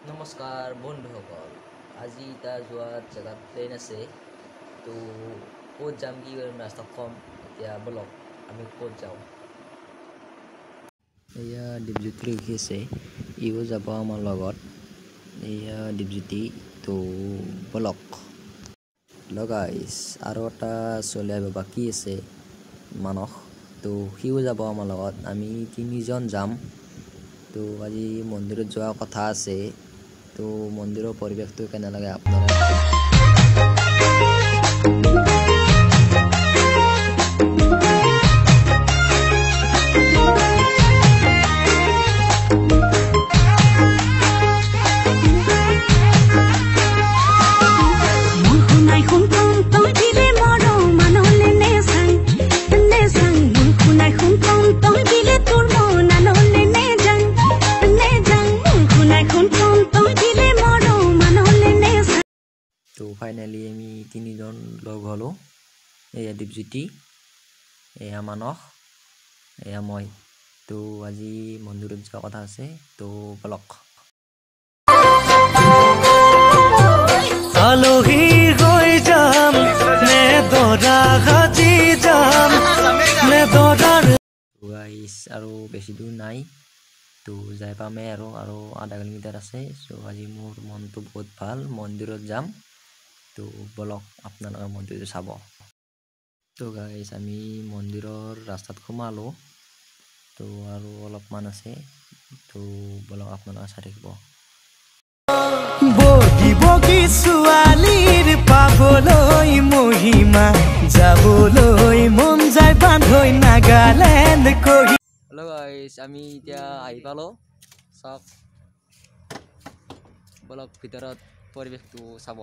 নমস্কাৰ বন্ধুসকল, আজি এটা যোৱা জেগাত প্লেন আছে। তো ক'ত যাম কি কৰিম ৰাস্তাত কম। এতিয়া বলক আমি ক'ত যাওঁ। এয়া দীপজ্যোতি লিখি আছে, ইও যাব আমাৰ লগত। এয়া দীপজ্যোতি, তো বলক গাইছ। আৰু এটা চলি আহিব বাকী আছে মানস, তো সিও যাব আমাৰ লগত। আমি তিনিজন যাম। তো আজি মন্দিৰত যোৱা কথা আছে। তো মন্দিৰৰ পৰিৱেশটো কেনে লাগে আপোনারা তো ফাইনালি আমি তিনিজন লগ হলো। এয়া দীপজ্যোতি, এয়া মানস, এয়া মই। তো আজি মন্দিৰত যোৱা কথা আছে। তো বলক। আলহী হৈ যাম নে দৰা সাজি যাম নে দৰাৰ গাইছ আৰু বেছি দূৰ নাই। তো যাই পামে আৰু আধা কিলোমিটাৰ আছে। চ' আজি মোৰ মনটো বহুত ভাল, মন্দিৰত যাম। তো বলক আপোনালোকে মন্দিৰটো চাব। তো গাইছ আমি মন্দিৰৰ ৰাস্তাত সোমালোঁ। তো আৰু অলপমান আছে। তো বলক আপোনালোকে চাই থাকিব। বগী বগী ছোৱালীৰ পাবলৈ মহিমা যাবলৈ মন যায় বান্ধৈ নাগালেণ্ড কৰি। হেল্ল' গাইছ, আমি এতিয়া আহি পালোঁ। চাওক, বলক ভিতৰত পৰিৱেশটো চাব।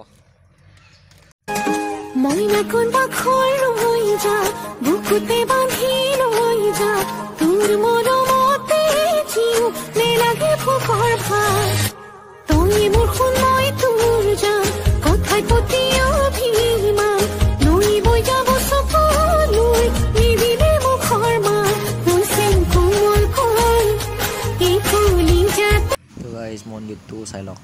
মইনা কোনবা খৰ হৈ যা বুকুতে বান্ধি লৈ যা তোৰ মৰমতে জিও নেলাগে ভোকৰ ভাত তই মোৰ শুন মই তোৰ যাম কথাই প্ৰতি অভিমান নৈ বৈ যাব চকুলৈ নিদিলে মুখৰ মাত হৈছে কোমল কোমল এই ফুলি যাত। তো গাইছ মন্দিৰটো চাই লওক।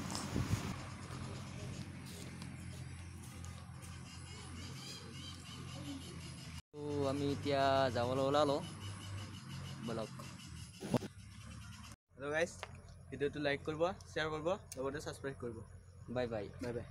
তো আমি এতিয়া যাবলৈ ওলালোঁ, বলক। হেল্ল' গাইজ, ভিডিঅ'টো লাইক কৰিব, শ্বেয়াৰ কৰিব, লগতে ছাবস্ক্ৰাইব কৰিব। Bye bye. Bye bye.